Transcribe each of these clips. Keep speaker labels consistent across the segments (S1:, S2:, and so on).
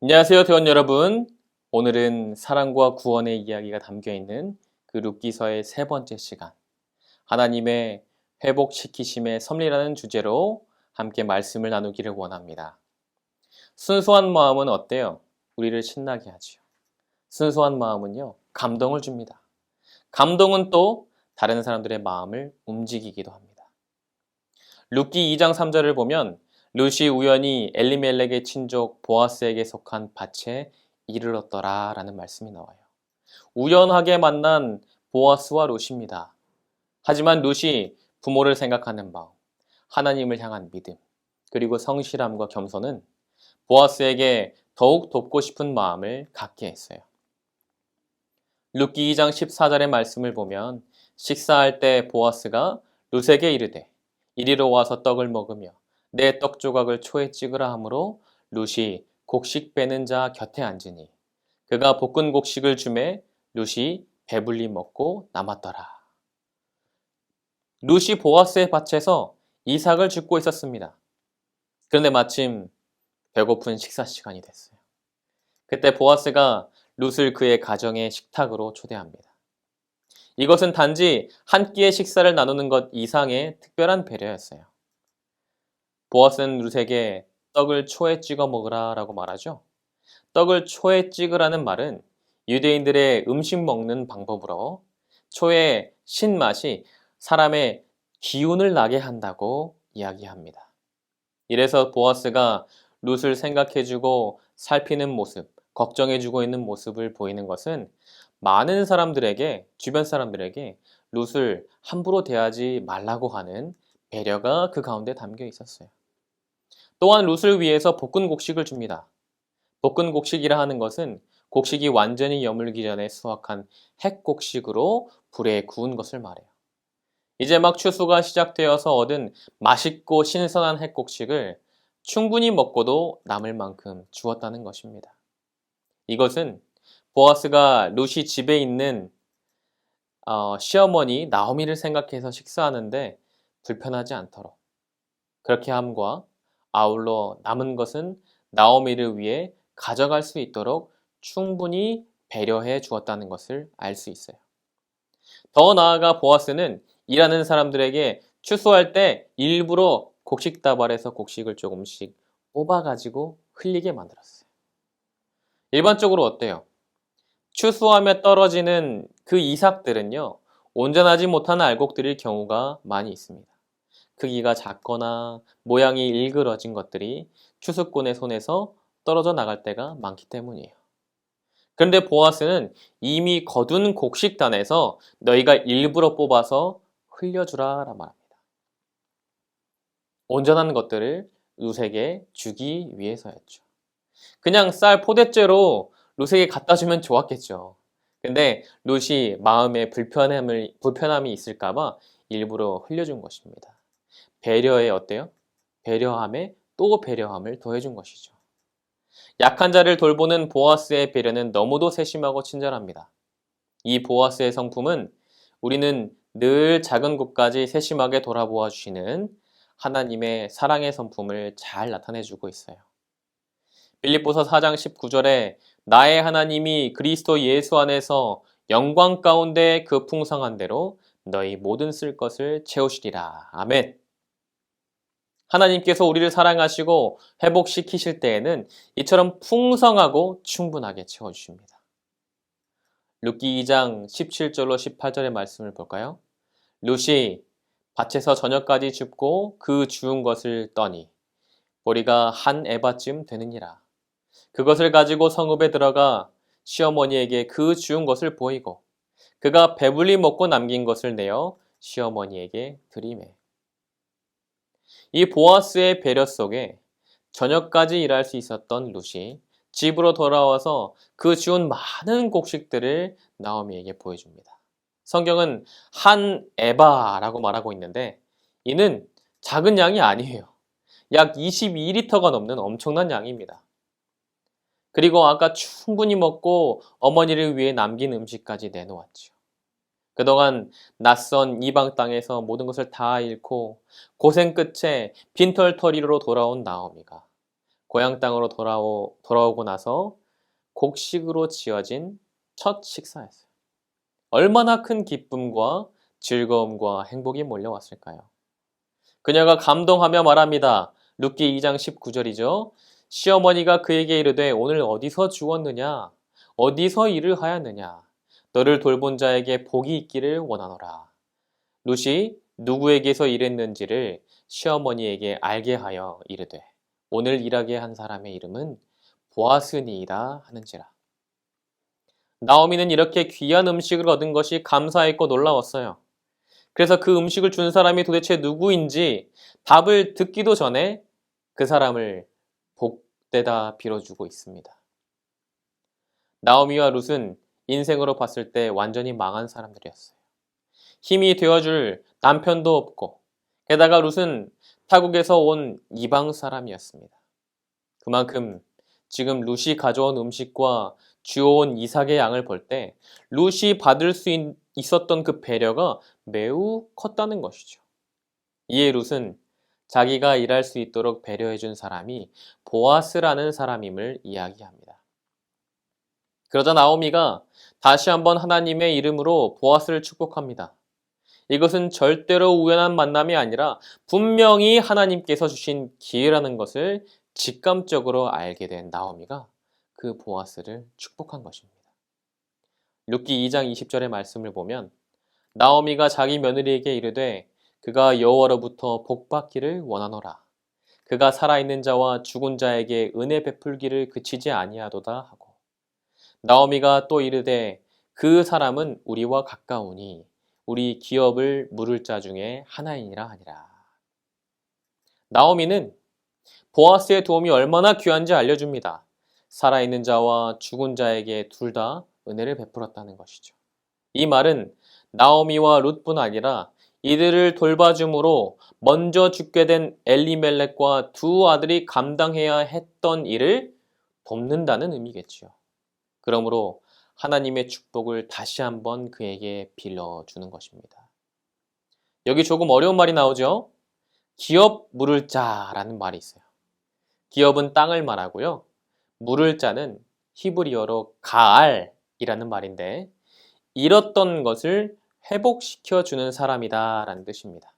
S1: 안녕하세요, 대원 여러분. 오늘은 사랑과 구원의 이야기가 담겨 있는 그 룻기서의 세 번째 시간, 하나님의 회복시키심의 섭리라는 주제로 함께 말씀을 나누기를 원합니다. 순수한 마음은 어때요? 우리를 신나게 하지요. 순수한 마음은요, 감동을 줍니다. 감동은 또 다른 사람들의 마음을 움직이기도 합니다. 룻기 2장 3절을 보면 룻이 우연히 엘리멜렉의 친족 보아스에게 속한 밭에 이르렀더라 라는 말씀이 나와요. 우연하게 만난 보아스와 룻입니다. 하지만 룻이 부모를 생각하는 마음, 하나님을 향한 믿음, 그리고 성실함과 겸손은 보아스에게 더욱 돕고 싶은 마음을 갖게 했어요. 룻기 2장 14절의 말씀을 보면 식사할 때 보아스가 룻에게 이르되 이리로 와서 떡을 먹으며 내 떡 조각을 초에 찍으라 하므로 룻이 곡식 빼는 자 곁에 앉으니 그가 볶은 곡식을 주매 룻이 배불리 먹고 남았더라. 룻이 보아스의 밭에서 이삭을 줍고 있었습니다. 그런데 마침 배고픈 식사 시간이 됐어요. 그때 보아스가 룻을 그의 가정의 식탁으로 초대합니다. 이것은 단지 한 끼의 식사를 나누는 것 이상의 특별한 배려였어요. 보아스는 룻에게 떡을 초에 찍어 먹으라 라고 말하죠. 떡을 초에 찍으라는 말은 유대인들의 음식 먹는 방법으로 초의 신맛이 사람의 기운을 나게 한다고 이야기합니다. 이래서 보아스가 룻을 생각해주고 살피는 모습, 걱정해주고 있는 모습을 보이는 것은 많은 사람들에게, 주변 사람들에게 룻을 함부로 대하지 말라고 하는 배려가 그 가운데 담겨 있었어요. 또한 룻을 위해서 볶은 곡식을 줍니다. 볶은 곡식이라 하는 것은 곡식이 완전히 여물기 전에 수확한 핵곡식으로 불에 구운 것을 말해요. 이제 막 추수가 시작되어서 얻은 맛있고 신선한 핵곡식을 충분히 먹고도 남을 만큼 주었다는 것입니다. 이것은 보아스가 룻이 집에 있는 시어머니 나오미를 생각해서 식사하는데 불편하지 않도록 그렇게 함과 아울러 남은 것은 나오미를 위해 가져갈 수 있도록 충분히 배려해 주었다는 것을 알 수 있어요. 더 나아가 보아스는 일하는 사람들에게 추수할 때 일부러 곡식 다발에서 곡식을 조금씩 뽑아가지고 흘리게 만들었어요. 일반적으로 어때요? 추수하며 떨어지는 그 이삭들은요, 온전하지 못한 알곡들일 경우가 많이 있습니다. 크기가 작거나 모양이 일그러진 것들이 추수꾼의 손에서 떨어져 나갈 때가 많기 때문이에요. 그런데 보아스는 이미 거둔 곡식단에서 너희가 일부러 뽑아서 흘려주라 라 말합니다. 온전한 것들을 룻에게 주기 위해서였죠. 그냥 쌀 포대째로 룻에게 갖다 주면 좋았겠죠. 근데 룻이 마음에 불편함이 있을까봐 일부러 흘려준 것입니다. 배려에 어때요? 배려함에 또 배려함을 더해준 것이죠. 약한 자를 돌보는 보아스의 배려는 너무도 세심하고 친절합니다. 이 보아스의 성품은 우리는 늘 작은 것까지 세심하게 돌아보아 주시는 하나님의 사랑의 성품을 잘 나타내주고 있어요. 빌립보서 4장 19절에 나의 하나님이 그리스도 예수 안에서 영광 가운데 그 풍성한 대로 너희 모든 쓸 것을 채우시리라. 아멘. 하나님께서 우리를 사랑하시고 회복시키실 때에는 이처럼 풍성하고 충분하게 채워주십니다. 룻기 2장 17절로 18절의 말씀을 볼까요? 룻이 밭에서 저녁까지 줍고 그 주운 것을 떠니 보리가 한 에바쯤 되느니라. 그것을 가지고 성읍에 들어가 시어머니에게 그 주운 것을 보이고 그가 배불리 먹고 남긴 것을 내어 시어머니에게 드리매. 이 보아스의 배려 속에 저녁까지 일할 수 있었던 룻이 집으로 돌아와서 그 주운 많은 곡식들을 나오미에게 보여줍니다. 성경은 한 에바라고 말하고 있는데 이는 작은 양이 아니에요. 약 22리터가 넘는 엄청난 양입니다. 그리고 아까 충분히 먹고 어머니를 위해 남긴 음식까지 내놓았죠. 그동안 낯선 이방 땅에서 모든 것을 다 잃고 고생 끝에 빈털터리로 돌아온 나오미가 고향 땅으로 돌아오고 나서 곡식으로 지어진 첫 식사였어요. 얼마나 큰 기쁨과 즐거움과 행복이 몰려왔을까요? 그녀가 감동하며 말합니다. 룻기 2장 19절이죠. 시어머니가 그에게 이르되 오늘 어디서 주웠느냐? 어디서 일을 하였느냐? 너를 돌본 자에게 복이 있기를 원하노라. 룻이 누구에게서 일했는지를 시어머니에게 알게 하여 이르되 오늘 일하게 한 사람의 이름은 보아스니이다 하는지라. 나오미는 이렇게 귀한 음식을 얻은 것이 감사했고 놀라웠어요. 그래서 그 음식을 준 사람이 도대체 누구인지 답을 듣기도 전에 그 사람을 복되다 빌어주고 있습니다. 나오미와 룻은 인생으로 봤을 때 완전히 망한 사람들이었어요. 힘이 되어줄 남편도 없고 게다가 룻은 타국에서 온 이방 사람이었습니다. 그만큼 지금 룻이 가져온 음식과 주워온 이삭의 양을 볼 때 룻이 받을 수 있었던 그 배려가 매우 컸다는 것이죠. 이에 룻은 자기가 일할 수 있도록 배려해준 사람이 보아스라는 사람임을 이야기합니다. 그러자 나오미가 다시 한번 하나님의 이름으로 보아스를 축복합니다. 이것은 절대로 우연한 만남이 아니라 분명히 하나님께서 주신 기회라는 것을 직감적으로 알게 된 나오미가 그 보아스를 축복한 것입니다. 룻기 2장 20절의 말씀을 보면 나오미가 자기 며느리에게 이르되 그가 여호와로부터 복받기를 원하노라. 그가 살아있는 자와 죽은 자에게 은혜 베풀기를 그치지 아니하도다 하고 나오미가 또 이르되 그 사람은 우리와 가까우니 우리 기업을 물을 자 중에 하나이니라 하니라. 나오미는 보아스의 도움이 얼마나 귀한지 알려줍니다. 살아있는 자와 죽은 자에게 둘 다 은혜를 베풀었다는 것이죠. 이 말은 나오미와 룻뿐 아니라 이들을 돌봐줌으로 먼저 죽게 된 엘리멜렉과 두 아들이 감당해야 했던 일을 돕는다는 의미겠지요. 그러므로 하나님의 축복을 다시 한번 그에게 빌려주는 것입니다. 여기 조금 어려운 말이 나오죠? 기업 물을 자라는 말이 있어요. 기업은 땅을 말하고요. 물을 자는 히브리어로 가알이라는 말인데 잃었던 것을 회복시켜주는 사람이다 라는 뜻입니다.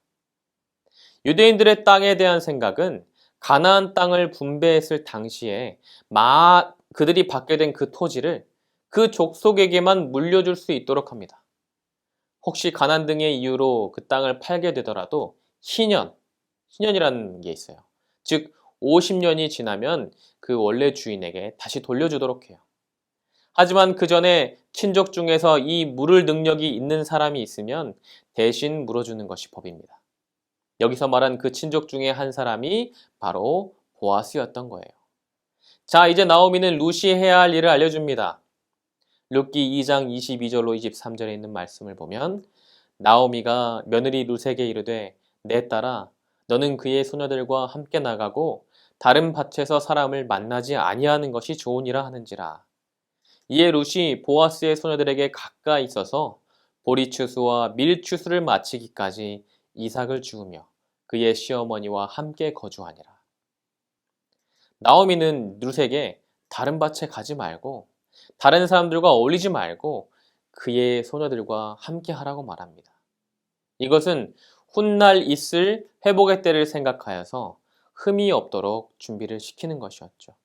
S1: 유대인들의 땅에 대한 생각은 가나안 땅을 분배했을 당시에 그들이 받게 된 그 토지를 그 족속에게만 물려줄 수 있도록 합니다. 혹시 가난 등의 이유로 그 땅을 팔게 되더라도 희년이라는 게 있어요. 즉 50년이 지나면 그 원래 주인에게 다시 돌려주도록 해요. 하지만 그 전에 친족 중에서 이 물을 능력이 있는 사람이 있으면 대신 물어주는 것이 법입니다. 여기서 말한 그 친족 중에 한 사람이 바로 보아스였던 거예요. 자, 이제 나오미는 룻이 해야 할 일을 알려줍니다. 룻기 2장 22절로 23절에 있는 말씀을 보면 나오미가 며느리 룻에게 이르되 내 딸아 너는 그의 소녀들과 함께 나가고 다른 밭에서 사람을 만나지 아니하는 것이 좋으니라 하는지라. 이에 룻이 보아스의 소녀들에게 가까이 있어서 보리추수와 밀추수를 마치기까지 이삭을 주우며 그의 시어머니와 함께 거주하니라. 나오미는 룻에게 다른 밭에 가지 말고 다른 사람들과 어울리지 말고 그의 소녀들과 함께 하라고 말합니다. 이것은 훗날 있을 회복의 때를 생각하여서 흠이 없도록 준비를 시키는 것이었죠.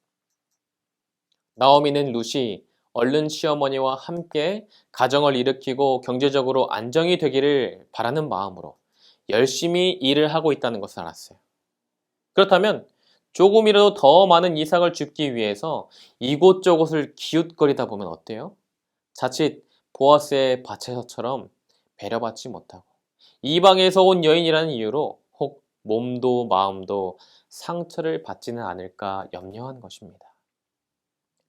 S1: 나오미는 룻이 얼른 시어머니와 함께 가정을 일으키고 경제적으로 안정이 되기를 바라는 마음으로 열심히 일을 하고 있다는 것을 알았어요. 그렇다면 조금이라도 더 많은 이삭을 줍기 위해서 이곳저곳을 기웃거리다 보면 어때요? 자칫 보아스의 밭에서처럼 배려받지 못하고 이방에서 온 여인이라는 이유로 혹 몸도 마음도 상처를 받지는 않을까 염려한 것입니다.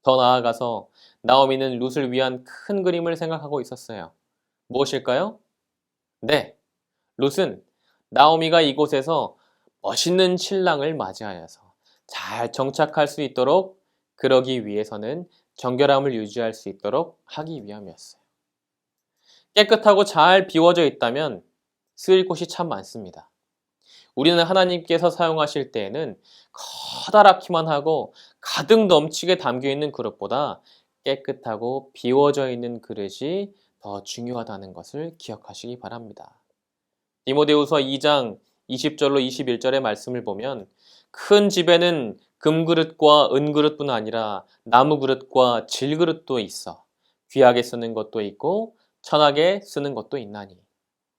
S1: 더 나아가서 나오미는 룻을 위한 큰 그림을 생각하고 있었어요. 무엇일까요? 네, 룻은 나오미가 이곳에서 멋있는 신랑을 맞이하여서 잘 정착할 수 있도록 그러기 위해서는 정결함을 유지할 수 있도록 하기 위함이었어요. 깨끗하고 잘 비워져 있다면 쓰일 곳이 참 많습니다. 우리는 하나님께서 사용하실 때에는 커다랗기만 하고 가득 넘치게 담겨있는 그릇보다 깨끗하고 비워져 있는 그릇이 더 중요하다는 것을 기억하시기 바랍니다. 디모데후서 2장 20절로 21절의 말씀을 보면 큰 집에는 금그릇과 은그릇뿐 아니라 나무그릇과 질그릇도 있어 귀하게 쓰는 것도 있고 천하게 쓰는 것도 있나니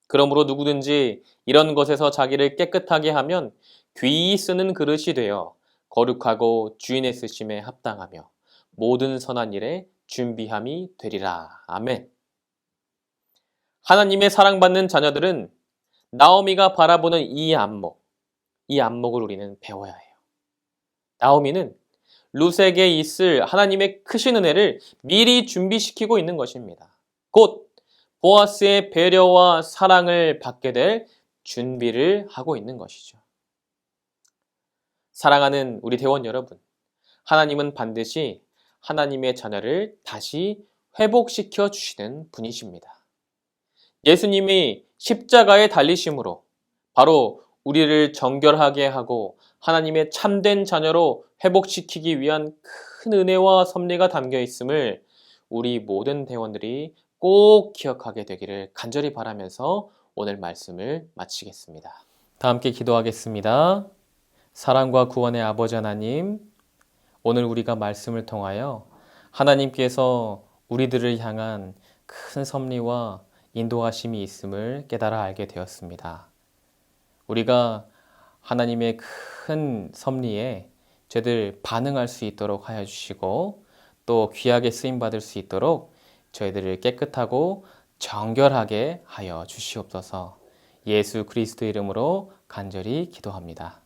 S1: 그러므로 누구든지 이런 것에서 자기를 깨끗하게 하면 귀히 쓰는 그릇이 되어 거룩하고 주인의 쓰심에 합당하며 모든 선한 일에 준비함이 되리라. 아멘. 하나님의 사랑받는 자녀들은 나오미가 바라보는 이 안목을 우리는 배워야 해요. 나오미는 룻에게 있을 하나님의 크신 은혜를 미리 준비시키고 있는 것입니다. 곧 보아스의 배려와 사랑을 받게 될 준비를 하고 있는 것이죠. 사랑하는 우리 대원 여러분, 하나님은 반드시 하나님의 자녀를 다시 회복시켜 주시는 분이십니다. 예수님이 십자가에 달리심으로 바로 우리를 정결하게 하고 하나님의 참된 자녀로 회복시키기 위한 큰 은혜와 섭리가 담겨 있음을 우리 모든 대원들이 꼭 기억하게 되기를 간절히 바라면서 오늘 말씀을 마치겠습니다. 다 함께 기도하겠습니다. 사랑과 구원의 아버지 하나님, 오늘 우리가 말씀을 통하여 하나님께서 우리들을 향한 큰 섭리와 인도하심이 있음을 깨달아 알게 되었습니다. 우리가 하나님의 큰 섭리에 저희들 반응할 수 있도록 하여 주시고 또 귀하게 쓰임받을 수 있도록 저희들을 깨끗하고 정결하게 하여 주시옵소서. 예수 그리스도 이름으로 간절히 기도합니다.